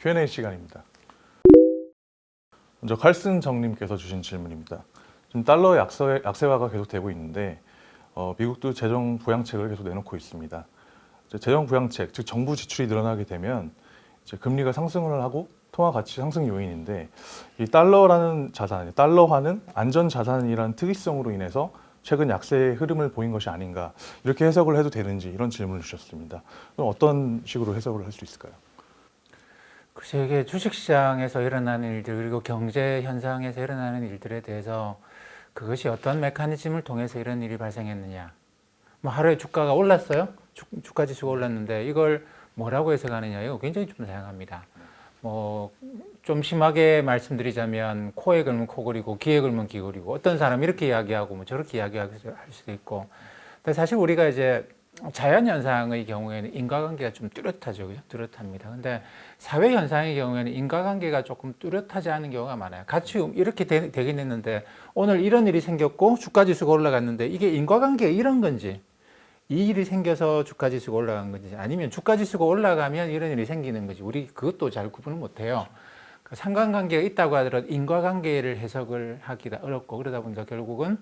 Q&A 시간입니다. 먼저 칼슨 정님께서 주신 질문입니다. 지금 달러 약세화가 계속되고 있는데 미국도 재정 부양책을 계속 내놓고 있습니다. 재정 부양책, 즉 정부 지출이 늘어나게 되면 이제 금리가 상승을 하고 통화 가치 상승 요인인데 이 달러라는 자산, 달러화는 안전 자산이라는 특이성으로 인해서 최근 약세의 흐름을 보인 것이 아닌가 이렇게 해석을 해도 되는지 이런 질문을 주셨습니다. 그럼 어떤 식으로 해석을 할 수 있을까요? 글쎄요, 이게 주식시장에서 일어나는 일들 그리고 경제 현상에서 일어나는 일들에 대해서 그것이 어떤 메커니즘을 통해서 이런 일이 발생했느냐. 뭐 하루에 주가가 올랐어요. 주가 지수가 올랐는데 이걸 뭐라고 해석하느냐. 이거 굉장히 좀 다양합니다. 뭐 좀 심하게 말씀드리자면 코에 걸면 코 그리고 귀에 걸면 귀 그리고 어떤 사람 이렇게 이야기하고 뭐 저렇게 이야기할 수도 있고. 근데 사실 우리가 이제 자연 현상의 경우에는 인과관계가 좀 뚜렷하죠. 그죠? 뚜렷합니다. 근데 사회 현상의 경우에는 인과관계가 조금 뚜렷하지 않은 경우가 많아요. 같이 이렇게 되긴 했는데 오늘 이런 일이 생겼고 주가 지수가 올라갔는데 이게 인과관계가 이런 건지 이 일이 생겨서 주가 지수가 올라간 건지 아니면 주가 지수가 올라가면 이런 일이 생기는 건지 우리 그것도 잘 구분을 못 해요. 상관관계가 있다고 하더라도 인과관계를 해석을 하기가 어렵고 그러다 보니까 결국은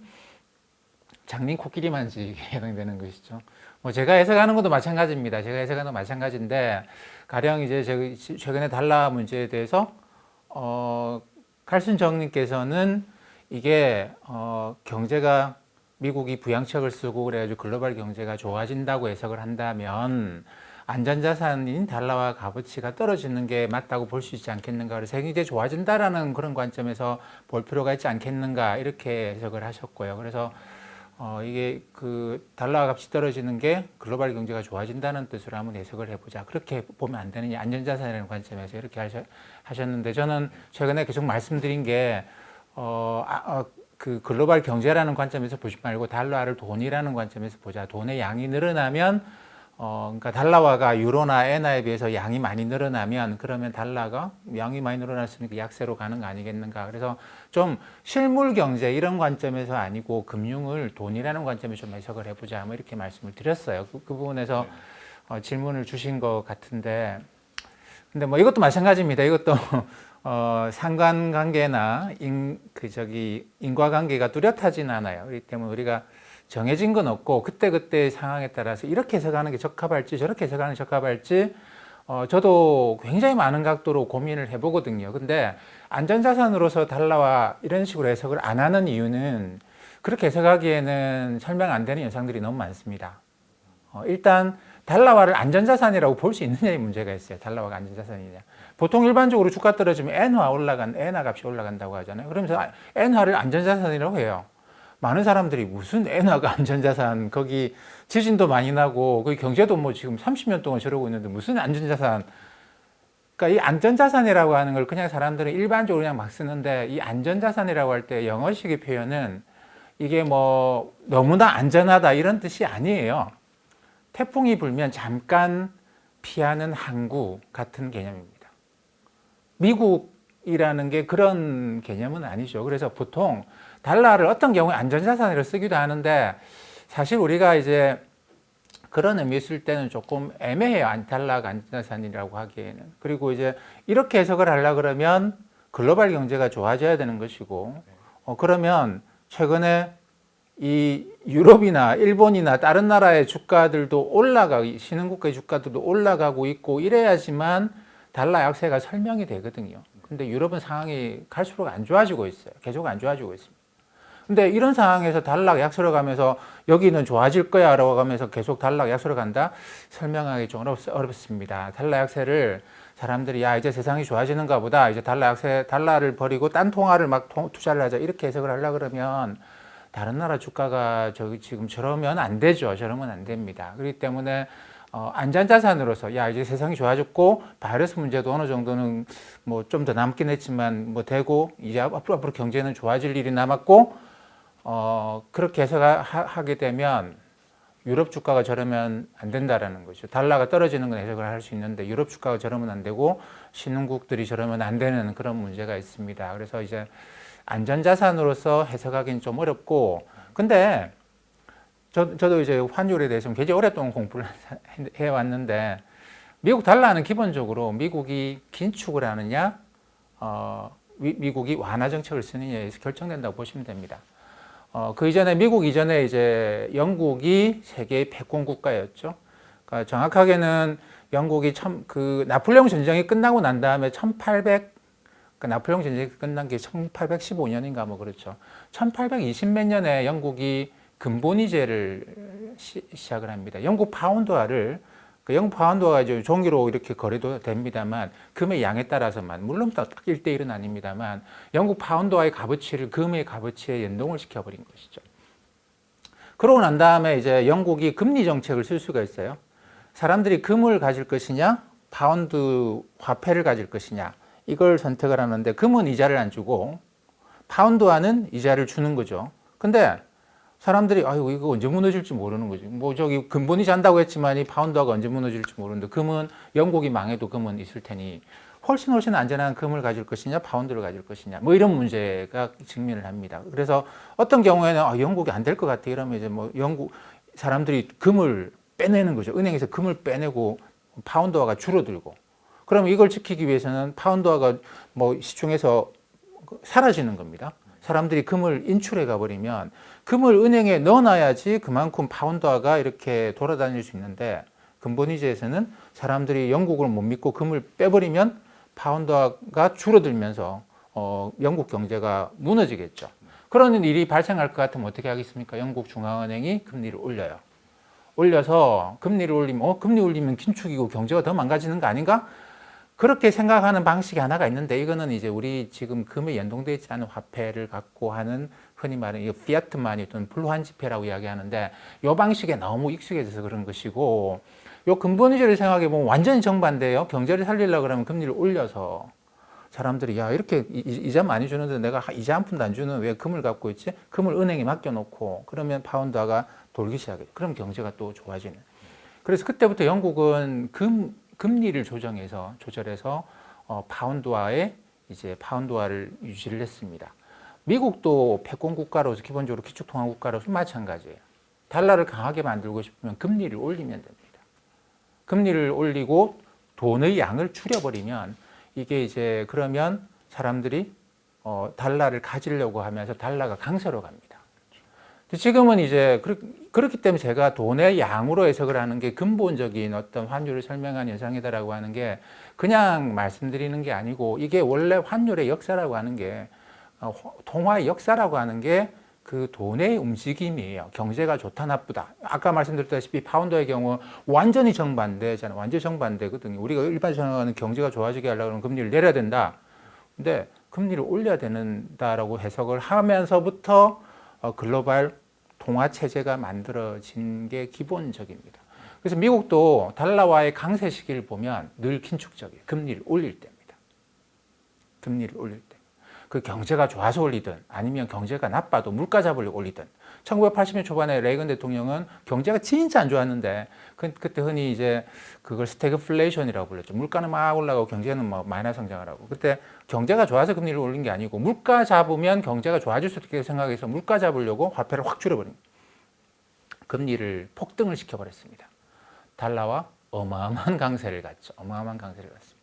장님 코끼리 만지기에 해당되는 것이죠. 뭐 제가 해석하는 것도 마찬가지입니다. 제가 해석하는 것도 마찬가지인데 가령 이제 최근에 달러 문제에 대해서 칼슨 정님께서는 이게 경제가 미국이 부양책을 쓰고 그래가지고 글로벌 경제가 좋아진다고 해석을 한다면 안전자산인 달러와 값어치가 떨어지는 게 맞다고 볼 수 있지 않겠는가. 그래서 굉장히 좋아진다라는 그런 관점에서 볼 필요가 있지 않겠는가 이렇게 해석을 하셨고요. 그래서 이게 그 달러 값이 떨어지는 게 글로벌 경제가 좋아진다는 뜻으로 한번 해석을 해보자. 그렇게 보면 안 되느냐. 안전자산이라는 관점에서 이렇게 하셨는데 저는 최근에 계속 말씀드린 게 그 글로벌 경제라는 관점에서 보지 말고 달러를 돈이라는 관점에서 보자. 돈의 양이 늘어나면 그러니까 달러화가 유로나 엔화에 비해서 양이 많이 늘어나면 그러면 달러가 양이 많이 늘어났으니까 약세로 가는 거 아니겠는가. 그래서 좀 실물 경제 이런 관점에서 아니고 금융을 돈이라는 관점에서 좀 해석을 해보자. 뭐 이렇게 말씀을 드렸어요. 그 부분에서 질문을 주신 것 같은데 근데 뭐 이것도 마찬가지입니다. 이것도 상관관계나 인과관계가 뚜렷하진 않아요. 그렇기 때문에 우리가 정해진 건 없고 그때그때 상황에 따라서 이렇게 해석하는 게 적합할지 저렇게 해석하는 게 적합할지 저도 굉장히 많은 각도로 고민을 해보거든요. 근데 안전자산으로서 달러와 이런 식으로 해석을 안 하는 이유는 그렇게 해석하기에는 설명 안 되는 현상들이 너무 많습니다. 일단 달러화를 안전자산이라고 볼 수 있느냐의 문제가 있어요. 달러화가 안전자산이냐. 보통 일반적으로 주가 떨어지면 엔화 값이 올라간다고 하잖아요. 그러면서 엔화를 안전자산이라고 해요. 많은 사람들이 무슨 엔화가 안전자산, 거기 지진도 많이 나고 거기 경제도 뭐 지금 30년 동안 저러고 있는데 무슨 안전자산. 그러니까 이 안전자산이라고 하는 걸 그냥 사람들은 일반적으로 그냥 막 쓰는데 이 안전자산이라고 할 때 영어식의 표현은 이게 뭐 너무나 안전하다 이런 뜻이 아니에요. 태풍이 불면 잠깐 피하는 항구 같은 개념입니다. 미국이라는 게 그런 개념은 아니죠. 그래서 보통 달러를 어떤 경우에 안전자산으로 쓰기도 하는데 사실 우리가 이제 그런 의미 쓸 때는 조금 애매해요. 달러가 안전자산이라고 하기에는. 그리고 이제 이렇게 해석을 하려고 그러면 글로벌 경제가 좋아져야 되는 것이고 그러면 최근에 이 유럽이나 일본이나 다른 나라의 주가들도 신흥국가의 주가들도 올라가고 있고 이래야지만 달러 약세가 설명이 되거든요. 근데 유럽은 상황이 갈수록 안 좋아지고 있어요. 계속 안 좋아지고 있습니다. 근데 이런 상황에서 달러가 약세로 가면서 여기는 좋아질 거야 라고 하면서 계속 달러가 약세로 간다? 설명하기 좀 어렵습니다. 달러 약세를 사람들이 야 이제 세상이 좋아지는가 보다 이제 달러를 버리고 딴 통화를 막 투자를 하자 이렇게 해석을 하려고 그러면 다른 나라 주가가 지금 저러면 안 되죠. 저러면 안 됩니다. 그렇기 때문에 안전자산으로서 야 이제 세상이 좋아졌고 바이러스 문제도 어느 정도는 뭐 좀 더 남긴 했지만 뭐 되고 이제 앞으로 경제는 좋아질 일이 남았고 그렇게 해석하게 되면 유럽 주가가 저러면 안 된다라는 거죠. 달러가 떨어지는 건 해석을 할 수 있는데 유럽 주가가 저러면 안 되고 신흥국들이 저러면 안 되는 그런 문제가 있습니다. 그래서 이제 안전자산으로서 해석하기는 좀 어렵고 근데 저도 이제 환율에 대해서 굉장히 오랫동안 공부를 해왔는데 미국 달러는 기본적으로 미국이 긴축을 하느냐, 미국이 완화 정책을 쓰느냐에서 결정된다고 보시면 됩니다. 그 이전에 미국 이전에 이제 영국이 세계의 패권 국가였죠. 그러니까 정확하게는 영국이 그 나폴레옹 전쟁이 끝나고 난 다음에 그러니까 나폴레옹 전쟁이 끝난 게 1815년인가 뭐 그렇죠. 1820 몇 년에 영국이 근본위제를 시작을 합니다. 영국 파운드화를 그 영국 파운드화가 이제 종이로 이렇게 거래도 됩니다만 금의 양에 따라서만 물론 딱 1대1은 아닙니다만 영국 파운드화의 값어치를 금의 값어치에 연동을 시켜버린 것이죠. 그러고 난 다음에 이제 영국이 금리 정책을 쓸 수가 있어요. 사람들이 금을 가질 것이냐, 파운드 화폐를 가질 것이냐 이걸 선택을 하는데 금은 이자를 안 주고 파운드화는 이자를 주는 거죠. 근데 사람들이 아유 이거 언제 무너질지 모르는 거지. 뭐 저기 근본이 잔다고 했지만 이 파운드화가 언제 무너질지 모르는데 금은 영국이 망해도 금은 있을 테니 훨씬 안전한 금을 가질 것이냐 파운드를 가질 것이냐 뭐 이런 문제가 직면을 합니다. 그래서 어떤 경우에는 영국이 안 될 것 같아 이러면 이제 뭐 영국 사람들이 금을 빼내는 거죠. 은행에서 금을 빼내고 파운드화가 줄어들고 그러면 이걸 지키기 위해서는 파운드화가 뭐 시중에서 사라지는 겁니다. 사람들이 금을 인출해 가버리면 금을 은행에 넣어놔야지 그만큼 파운드화가 이렇게 돌아다닐 수 있는데 근본위제에서는 사람들이 영국을 못 믿고 금을 빼버리면 파운드화가 줄어들면서 영국 경제가 무너지겠죠. 그런 일이 발생할 것 같으면 어떻게 하겠습니까? 영국 중앙은행이 금리를 올려요. 올려서 금리를 올리면 금리 올리면 긴축이고 경제가 더 망가지는 거 아닌가? 그렇게 생각하는 방식이 하나가 있는데 이거는 이제 우리 지금 금에 연동되어 있지 않은 화폐를 갖고 하는 흔히 말하는 피아트 마니 또는 불환 지폐라고 이야기하는데 이 방식에 너무 익숙해져서 그런 것이고 이 근본위제를 생각해 보면 완전히 정반대예요. 경제를 살리려고 그러면 금리를 올려서 사람들이 야 이렇게 이자 많이 주는데 내가 이자 한 푼도 안 주는 왜 금을 갖고 있지? 금을 은행에 맡겨놓고 그러면 파운드화가 돌기 시작해요. 그럼 경제가 또 좋아지는. 그래서 그때부터 영국은 금리를 조절해서 파운드화에 이제 파운드화를 유지를 했습니다. 미국도 패권 국가로서 기본적으로 기축통화 국가로서 마찬가지예요. 달러를 강하게 만들고 싶으면 금리를 올리면 됩니다. 금리를 올리고 돈의 양을 줄여버리면 이게 이제 그러면 사람들이 달러를 가지려고 하면서 달러가 강세로 갑니다. 지금은 이제 그렇기 때문에 제가 돈의 양으로 해석을 하는 게 근본적인 어떤 환율을 설명한 현상이다라고 하는 게 그냥 말씀드리는 게 아니고 이게 원래 환율의 역사라고 하는 게 통화의 역사라고 하는 게 그 돈의 움직임이에요. 경제가 좋다 나쁘다. 아까 말씀드렸다시피 파운드의 경우 완전히 정반대잖아요. 완전히 정반대거든요. 우리가 일반적으로 생각하는 경제가 좋아지게 하려고 하면 금리를 내려야 된다. 근데 금리를 올려야 된다라고 해석을 하면서부터 글로벌 통화 체제가 만들어진 게 기본적입니다. 그래서 미국도 달러와의 강세 시기를 보면 늘 긴축적이에요. 금리를 올릴 때입니다. 금리를 올릴 때. 그 경제가 좋아서 올리든 아니면 경제가 나빠도 물가 잡으려고 올리든 1980년 초반에 레이건 대통령은 경제가 진짜 안 좋았는데 그때 흔히 이제 그걸 스태그플레이션이라고 불렀죠. 물가는 막 올라가고 경제는 막 마이너스 성장을 하고 그때 경제가 좋아서 금리를 올린 게 아니고 물가 잡으면 경제가 좋아질 수 있게 생각해서 물가 잡으려고 화폐를 확 줄여버린 금리를 폭등을 시켜버렸습니다. 달러와 어마어마한 강세를 갔죠. 어마어마한 강세를 갔습니다.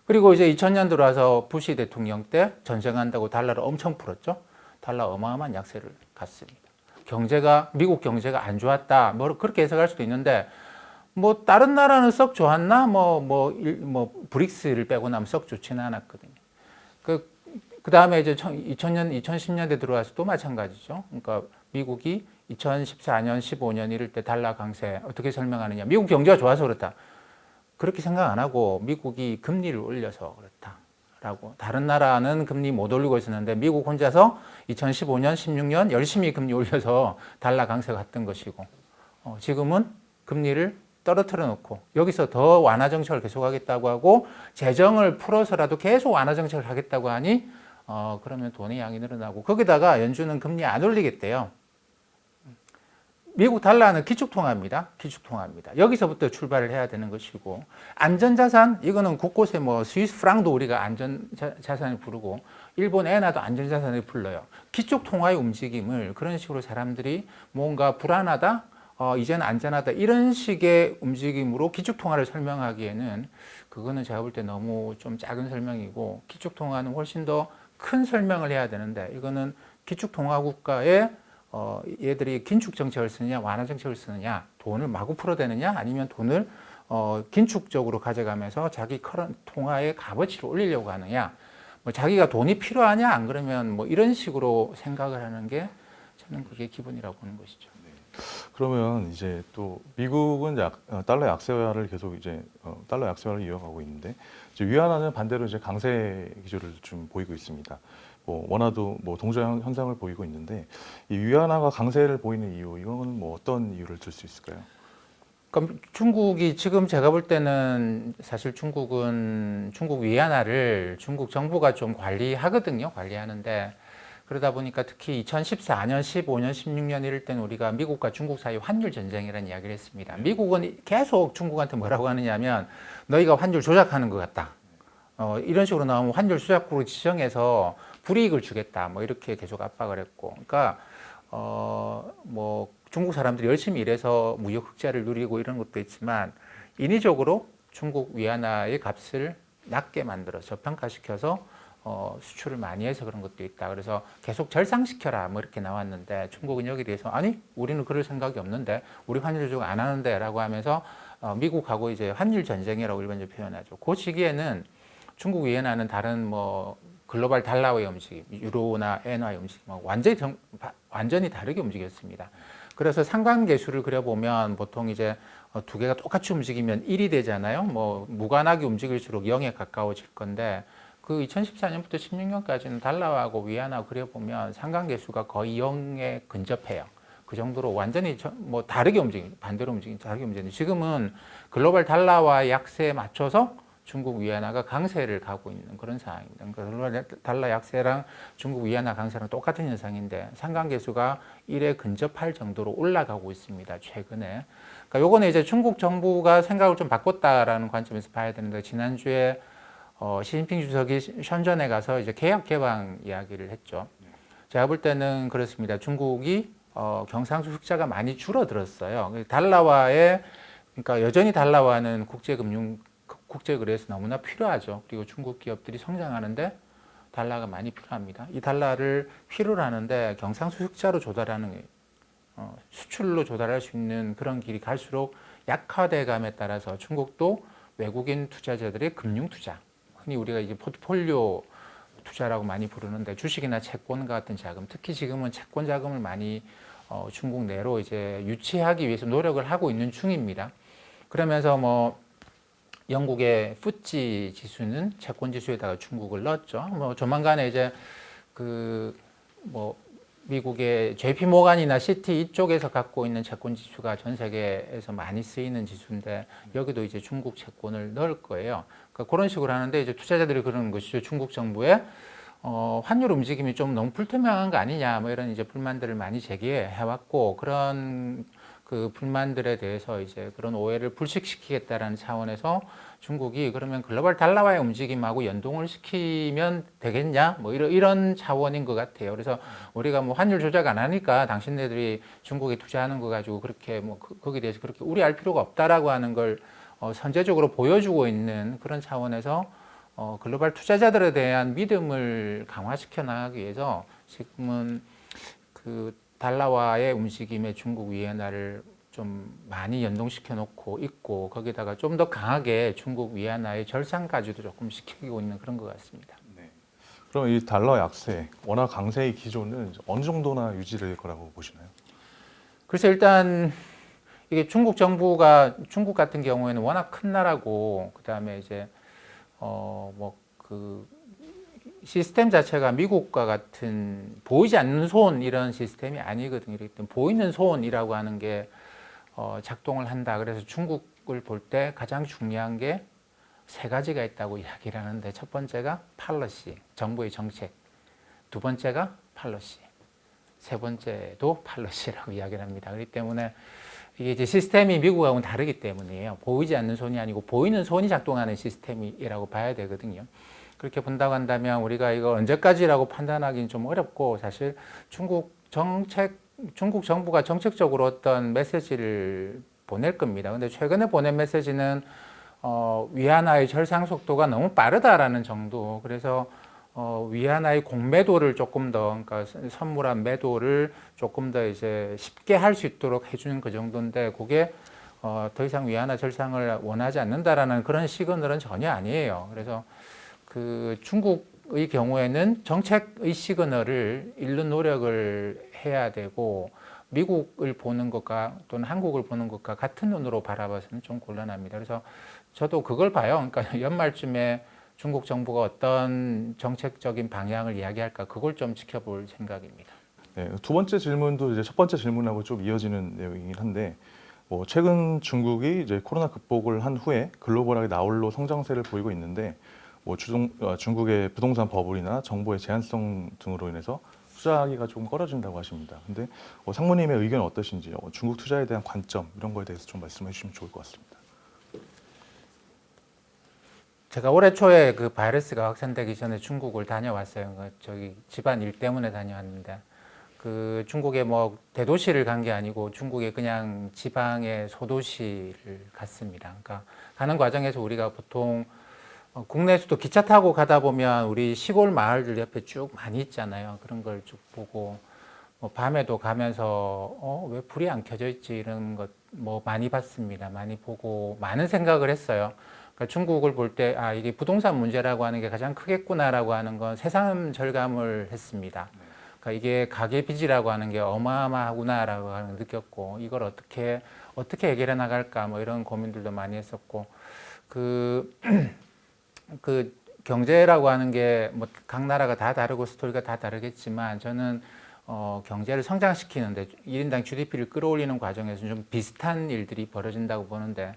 그리고 이제 2000년 들어와서 부시 대통령 때 전쟁한다고 달러를 엄청 풀었죠. 달러 어마어마한 약세를 갔습니다. 미국 경제가 안 좋았다. 뭐 그렇게 해석할 수도 있는데 뭐 다른 나라는 썩 좋았나? 브릭스를 빼고 나면 썩 좋지는 않았거든요. 그 다음에 이제 2010년대 들어와서 또 마찬가지죠. 그러니까 미국이 2014년, 15년 이럴 때 달러 강세 어떻게 설명하느냐. 미국 경제가 좋아서 그렇다. 그렇게 생각 안 하고 미국이 금리를 올려서 그렇다라고. 다른 나라는 금리 못 올리고 있었는데 미국 혼자서 2015년, 16년 열심히 금리 올려서 달러 강세가 갔던 것이고 지금은 금리를 떨어뜨려 놓고 여기서 더 완화 정책을 계속하겠다고 하고 재정을 풀어서라도 계속 완화 정책을 하겠다고 하니 그러면 돈의 양이 늘어나고 거기다가 연준은 금리 안 올리겠대요. 미국 달러는 기축통화입니다. 기축통화입니다. 여기서부터 출발을 해야 되는 것이고 안전자산 이거는 곳곳에 뭐 스위스 프랑도 우리가 안전자산을 부르고 일본 엔화도 안전자산을 불러요. 기축통화의 움직임을 그런 식으로 사람들이 뭔가 불안하다 이제는 안전하다 이런 식의 움직임으로 기축통화를 설명하기에는 그거는 제가 볼 때 너무 좀 작은 설명이고 기축통화는 훨씬 더 큰 설명을 해야 되는데 이거는 기축통화 국가에 얘들이 긴축 정책을 쓰느냐 완화 정책을 쓰느냐 돈을 마구 풀어대느냐 아니면 돈을 긴축적으로 가져가면서 자기 커런 통화의 값어치를 올리려고 하느냐 뭐 자기가 돈이 필요하냐 안 그러면 뭐 이런 식으로 생각을 하는 게 저는 그게 기본이라고 보는 것이죠. 그러면 이제 또 미국은 달러 약세화를 계속 이제 달러 약세화를 이어가고 있는데 이제 위안화는 반대로 이제 강세 기조를 좀 보이고 있습니다. 뭐 원화도 뭐 동전 현상을 보이고 있는데 이 위안화가 강세를 보이는 이유 이건 뭐 어떤 이유를 들 수 있을까요? 그럼 중국이 지금 제가 볼 때는 사실 중국은 중국 위안화를 중국 정부가 좀 관리하거든요. 관리하는데 그러다 보니까 특히 2014년, 15년, 16년 이럴 때는 우리가 미국과 중국 사이 환율 전쟁이라는 이야기를 했습니다. 미국은 계속 중국한테 뭐라고 하느냐면 너희가 환율 조작하는 것 같다. 이런 식으로 나오면 환율 조작국으로 지정해서 불이익을 주겠다. 뭐 이렇게 계속 압박을 했고. 그러니까 뭐 중국 사람들이 열심히 일해서 무역 흑자를 누리고 이런 것도 있지만 인위적으로 중국 위안화의 값을 낮게 만들어 저평가시켜서 수출을 많이 해서 그런 것도 있다. 그래서 계속 절상시켜라 뭐 이렇게 나왔는데 중국은 여기에 대해서 아니 우리는 그럴 생각이 없는데 우리 환율 조작 안 하는데라고 하면서 미국하고 이제 환율 전쟁이라고 일반적으로 표현하죠. 그 시기에는 중국 위안화는 다른 뭐 글로벌 달러의 움직임, 유로나 엔화의 움직임하고 완전히 다르게 움직였습니다. 그래서 상관계수를 그려보면 보통 이제 두 개가 똑같이 움직이면 1이 되잖아요. 뭐 무관하게 움직일수록 0에 가까워질 건데 그 2014년부터 16년까지는 달러하고 위안화 그려보면 상관계수가 거의 0에 근접해요. 그 정도로 완전히 뭐 다르게 반대로 다르게 움직이는. 지금은 글로벌 달러와 약세에 맞춰서 중국 위안화가 강세를 가고 있는 그런 상황입니다. 그러니까 글로벌 달러 약세랑 중국 위안화 강세랑 똑같은 현상인데 상관계수가 1에 근접할 정도로 올라가고 있습니다. 최근에. 그러니까 요거는 이제 중국 정부가 생각을 좀 바꿨다라는 관점에서 봐야 되는데 지난주에 시진핑 주석이 션전에 가서 이제 개혁 개방 이야기를 했죠. 제가 볼 때는 그렇습니다. 중국이 경상수 흑자가 많이 줄어들었어요. 달러화에 그러니까 여전히 달러화는 국제 거래에서 너무나 필요하죠. 그리고 중국 기업들이 성장하는데 달러가 많이 필요합니다. 이 달러를 필요로 하는데 경상수 흑자로 조달하는 수출로 조달할 수 있는 그런 길이 갈수록 약화돼감에 따라서 중국도 외국인 투자자들의 금융 투자 흔히 우리가 이제 포트폴리오 투자라고 많이 부르는데 주식이나 채권 같은 자금, 특히 지금은 채권 자금을 많이 중국 내로 이제 유치하기 위해서 노력을 하고 있는 중입니다. 그러면서 뭐 영국의 푸찌 지수는 채권 지수에다가 중국을 넣었죠. 뭐 조만간에 이제 그 뭐 미국의 JP 모간이나 시티 이쪽에서 갖고 있는 채권 지수가 전 세계에서 많이 쓰이는 지수인데 여기도 이제 중국 채권을 넣을 거예요. 그러니까 그런 식으로 하는데 이제 투자자들이 그러는 것이죠. 중국 정부의 환율 움직임이 좀 너무 불투명한 거 아니냐, 뭐 이런 이제 불만들을 많이 제기해 왔고 그런 그 불만들에 대해서 이제 그런 오해를 불식시키겠다라는 차원에서 중국이 그러면 글로벌 달러화의 움직임하고 연동을 시키면 되겠냐? 뭐 이런 차원인 것 같아요. 그래서 우리가 뭐 환율 조작 안 하니까 당신네들이 중국에 투자하는 거 가지고 그렇게 뭐 거기에 대해서 그렇게 우려할 필요가 없다라고 하는 걸 선제적으로 보여주고 있는 그런 차원에서 글로벌 투자자들에 대한 믿음을 강화시켜 나가기 위해서 지금은 그 달러화의 움직임에 중국 위안화를 좀 많이 연동시켜 놓고 있고 거기다가 좀 더 강하게 중국 위안화의 절상까지도 조금 시키고 있는 그런 것 같습니다. 네. 그럼 이 달러 약세, 원화 강세의 기조는 어느 정도나 유지될 거라고 보시나요? 그래서 일단 이게 중국 정부가 중국 같은 경우에는 워낙 큰 나라고 그다음에 이제 뭐 그 시스템 자체가 미국과 같은 보이지 않는 손 이런 시스템이 아니거든요. 그렇기 때문에 보이는 손이라고 하는 게 작동을 한다. 그래서 중국을 볼 때 가장 중요한 게 세 가지가 있다고 이야기를 하는데 첫 번째가 팔러시, 정부의 정책. 두 번째가 팔러시. 세 번째도 팔러시라고 이야기를 합니다. 그렇기 때문에 이게 이제 시스템이 미국하고는 다르기 때문이에요. 보이지 않는 손이 아니고 보이는 손이 작동하는 시스템이라고 봐야 되거든요. 그렇게 본다고 한다면 우리가 이거 언제까지라고 판단하기는 좀 어렵고 사실 중국 정책 중국 정부가 정책적으로 어떤 메시지를 보낼 겁니다. 근데 최근에 보낸 메시지는 위안화의 절상 속도가 너무 빠르다라는 정도. 그래서 위안화의 공매도를 조금 더, 그러니까 선물한 매도를 조금 더 이제 쉽게 할 수 있도록 해주는 그 정도인데, 그게 더 이상 위안화 절상을 원하지 않는다라는 그런 시그널은 전혀 아니에요. 그래서 그 중국의 경우에는 정책의 시그널을 잃는 노력을 해야 되고, 미국을 보는 것과 또는 한국을 보는 것과 같은 눈으로 바라봐서는 좀 곤란합니다. 그래서 저도 그걸 봐요. 그러니까 연말쯤에 중국 정부가 어떤 정책적인 방향을 이야기할까, 그걸 좀 지켜볼 생각입니다. 네, 두 번째 질문도 이제 첫 번째 질문하고 좀 이어지는 내용이긴 한데, 뭐 최근 중국이 이제 코로나 극복을 한 후에 글로벌하게 나홀로 성장세를 보이고 있는데, 뭐 중국의 부동산 버블이나 정보의 제한성 등으로 인해서 투자하기가 좀 꺼려진다고 하십니다. 근데 상무님의 의견은 어떠신지, 중국 투자에 대한 관점 이런 거에 대해서 좀 말씀해 주시면 좋을 것 같습니다. 제가 올해 초에 그 바이러스가 확산되기 전에 중국을 다녀왔어요. 저기 집안 일 때문에 다녀왔는데, 그 중국의 뭐 대도시를 간 게 아니고 중국의 그냥 지방의 소도시를 갔습니다. 그러니까 가는 과정에서 우리가 보통 국내에서도 기차 타고 가다 보면 우리 시골 마을들 옆에 쭉 많이 있잖아요. 그런 걸 쭉 보고, 뭐 밤에도 가면서 왜 불이 안 켜져 있지 이런 것 뭐 많이 봤습니다. 많이 보고 많은 생각을 했어요. 그러니까 중국을 볼 때 이게 부동산 문제라고 하는 게 가장 크겠구나라고 하는 건 새삼 절감을 했습니다. 그러니까 이게 가계 빚이라고 하는 게 어마어마하구나라고 하는 걸 느꼈고, 이걸 어떻게 해결해 나갈까 뭐 이런 고민들도 많이 했었고, 그 경제라고 하는 게 뭐 각 나라가 다 다르고 스토리가 다 다르겠지만, 저는 경제를 성장시키는데 1인당 GDP를 끌어올리는 과정에서 좀 비슷한 일들이 벌어진다고 보는데,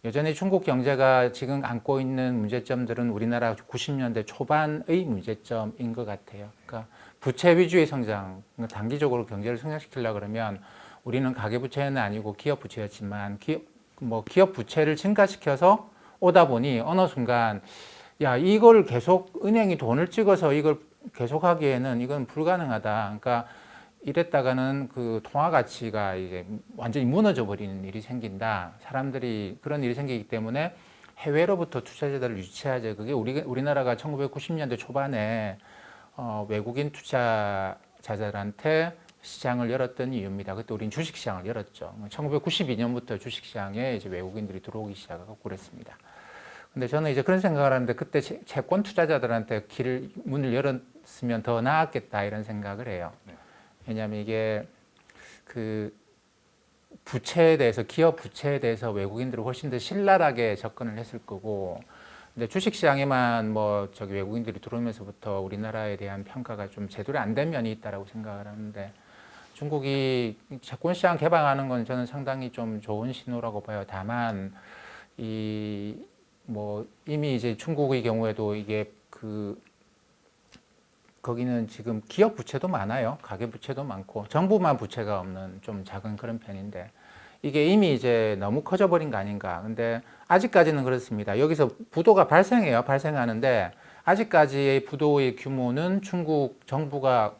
여전히 중국 경제가 지금 안고 있는 문제점들은 우리나라 90년대 초반의 문제점인 것 같아요. 그러니까 부채 위주의 성장, 단기적으로 경제를 성장시키려고 그러면 우리는 가계부채는 아니고 기업부채였지만 기업 부채를 증가시켜서 오다 보니 어느 순간 이걸 계속 은행이 돈을 찍어서 이걸 계속하기에는 이건 불가능하다. 그러니까 이랬다가는 그 통화 가치가 이제 완전히 무너져 버리는 일이 생긴다. 사람들이 그런 일이 생기기 때문에 해외로부터 투자자들을 유치하자. 그게 우리나라가 1990년대 초반에 외국인 투자자들한테 시장을 열었던 이유입니다. 그때 우린 주식시장을 열었죠. 1992년부터 주식시장에 이제 외국인들이 들어오기 시작하고 그랬습니다. 근데 저는 이제 그런 생각을 하는데, 그때 채권 투자자들한테 문을 열었으면 더 나았겠다 이런 생각을 해요. 왜냐하면 이게 그 부채에 대해서, 기업 부채에 대해서 외국인들은 훨씬 더 신랄하게 접근을 했을 거고, 근데 주식시장에만 외국인들이 들어오면서부터 우리나라에 대한 평가가 좀 제대로 안 된 면이 있다라고 생각을 하는데, 중국이 채권시장 개방하는 건 저는 상당히 좀 좋은 신호라고 봐요. 다만 이미 이제 중국의 경우에도 이게 거기는 지금 기업 부채도 많아요. 가계 부채도 많고 정부만 부채가 없는 좀 작은 그런 편인데, 이게 이미 이제 너무 커져버린 거 아닌가. 근데 아직까지는 그렇습니다. 여기서 부도가 발생하는데 아직까지의 부도의 규모는 중국 정부가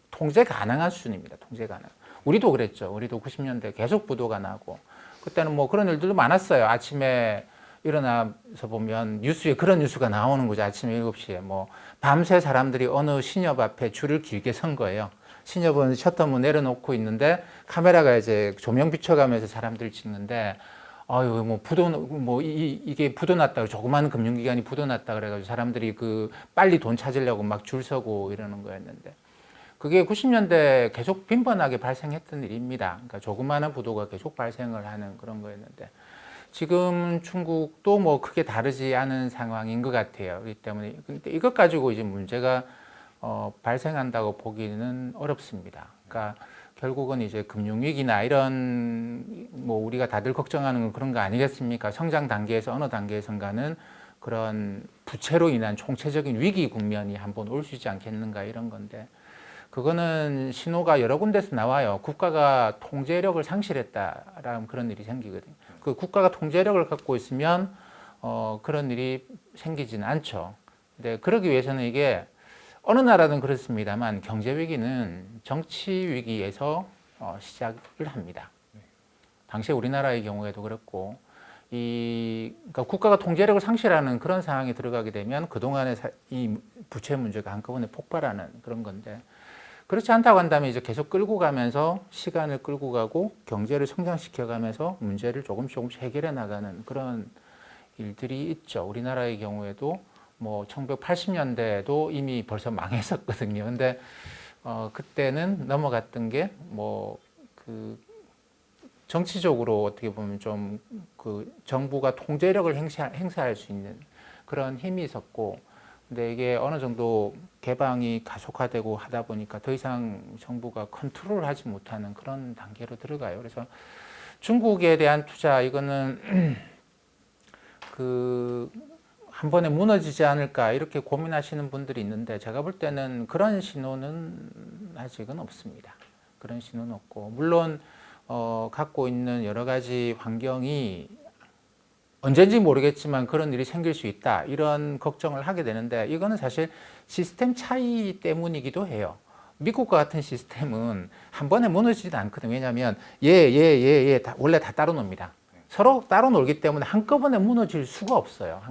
통제 가능한 수준입니다. 통제 가능. 우리도 그랬죠. 우리도 90년대 계속 부도가 나고, 그때는 뭐 그런 일들도 많았어요. 아침에 일어나서 보면 뉴스에 그런 뉴스가 나오는 거죠. 아침에 7시에 밤새 사람들이 어느 신협 앞에 줄을 길게 선 거예요. 신협은 셔터문 내려놓고 있는데 카메라가 이제 조명 비춰가면서 사람들 찍는데, 이게 부도 났다고, 조그마한 금융기관이 부도 났다 그래가지고 사람들이 빨리 돈 찾으려고 막 줄 서고 이러는 거였는데, 그게 90년대 계속 빈번하게 발생했던 일입니다. 그러니까 조그마한 부도가 계속 발생을 하는 그런 거였는데, 지금 중국도 크게 다르지 않은 상황인 것 같아요. 그렇기 때문에 이것 가지고 이제 문제가 발생한다고 보기는 어렵습니다. 그러니까 결국은 이제 금융위기나 이런 우리가 다들 걱정하는 건 그런 거 아니겠습니까? 성장 단계에서 어느 단계에선가는 그런 부채로 인한 총체적인 위기 국면이 한번 올 수 있지 않겠는가 이런 건데, 그거는 신호가 여러 군데서 나와요. 국가가 통제력을 상실했다라는 그런 일이 생기거든요. 그 국가가 통제력을 갖고 있으면 그런 일이 생기지는 않죠. 근데 그러기 위해서는 이게 어느 나라든 그렇습니다만, 경제 위기는 정치 위기에서 시작을 합니다. 당시 우리나라의 경우에도 그렇고 그러니까 국가가 통제력을 상실하는 그런 상황에 들어가게 되면 그동안의 이 부채 문제가 한꺼번에 폭발하는 그런 건데 그렇지 않다고 한다면 이제 계속 끌고 가면서 시간을 끌고 가고 경제를 성장시켜 가면서 문제를 조금씩 해결해 나가는 그런 일들이 있죠. 우리나라의 경우에도 뭐 1980년대에도 이미 벌써 망했었거든요. 근데 그때는 넘어갔던 게 뭐 그 정치적으로 어떻게 보면 좀 그 정부가 통제력을 행사할 수 있는 그런 힘이 있었고, 근데 이게 어느 정도 개방이 가속화되고 하다 보니까 더 이상 정부가 컨트롤하지 못하는 그런 단계로 들어가요. 그래서 중국에 대한 투자 이거는 그 한 번에 무너지지 않을까 이렇게 고민하시는 분들이 있는데 제가 볼 때는 그런 신호는 아직은 없습니다. 그런 신호는 없고 물론 갖고 있는 여러 가지 환경이 언제인지 모르겠지만 그런 일이 생길 수 있다 이런 걱정을 하게 되는데 이거는 사실 시스템 차이 때문이기도 해요. 미국과 같은 시스템은 한 번에 무너지지도 않거든요. 왜냐하면 얘 원래 다 따로 놉니다. 서로 따로 놀기 때문에 한꺼번에 무너질 수가 없어요.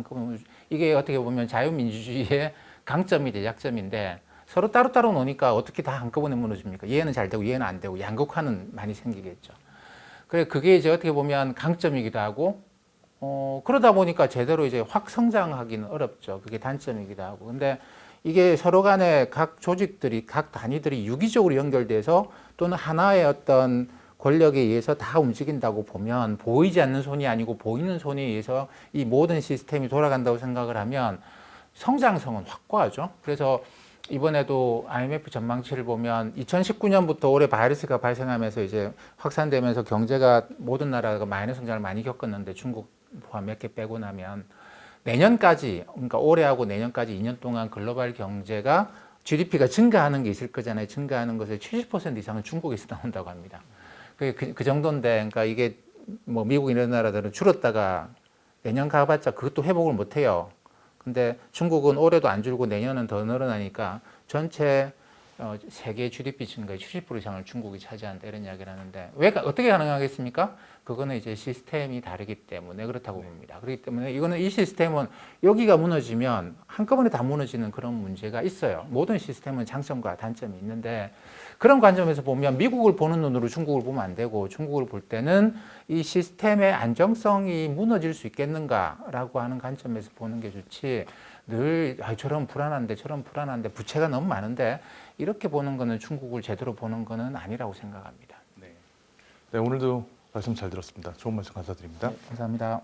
이게 어떻게 보면 자유민주주의의 강점이자 약점인데 서로 따로따로 노니까 어떻게 다 한꺼번에 무너집니까? 얘는 잘 되고 얘는 안 되고 양극화는 많이 생기겠죠. 그게 이제 어떻게 보면 강점이기도 하고 그러다 보니까 제대로 이제 확 성장하기는 어렵죠. 그게 단점이기도 하고. 근데 이게 서로 간에 각 조직들이, 각 단위들이 유기적으로 연결돼서 또는 하나의 어떤 권력에 의해서 다 움직인다고 보면 보이지 않는 손이 아니고 보이는 손에 의해서 이 모든 시스템이 돌아간다고 생각을 하면 성장성은 확고하죠. 그래서 이번에도 IMF 전망치를 보면 2019년부터 올해 바이러스가 발생하면서 이제 확산되면서 경제가 모든 나라가 마이너스 성장을 많이 겪었는데 중국 포함 몇 개 빼고 나면 내년까지, 그러니까 올해하고 내년까지 2년 동안 글로벌 경제가 GDP가 증가하는 게 있을 거잖아요. 증가하는 것의 70% 이상은 중국에서 나온다고 합니다. 그 정도인데, 그러니까 이게 뭐 미국 이런 나라들은 줄었다가 내년 가봤자 그것도 회복을 못 해요. 근데 중국은 올해도 안 줄고 내년은 더 늘어나니까 전체 세계 GDP 증가의 70% 이상을 중국이 차지한다 이런 이야기를 하는데 어떻게 가능하겠습니까? 그거는 이제 시스템이 다르기 때문에 그렇다고 봅니다. 그렇기 때문에 이거는 이 시스템은 여기가 무너지면 한꺼번에 다 무너지는 그런 문제가 있어요. 모든 시스템은 장점과 단점이 있는데 그런 관점에서 보면 미국을 보는 눈으로 중국을 보면 안 되고 중국을 볼 때는 이 시스템의 안정성이 무너질 수 있겠는가라고 하는 관점에서 보는 게 좋지 늘 저런 불안한데 부채가 너무 많은데 이렇게 보는 거는 중국을 제대로 보는 거는 아니라고 생각합니다. 네, 오늘도 말씀 잘 들었습니다. 좋은 말씀 감사드립니다. 네, 감사합니다.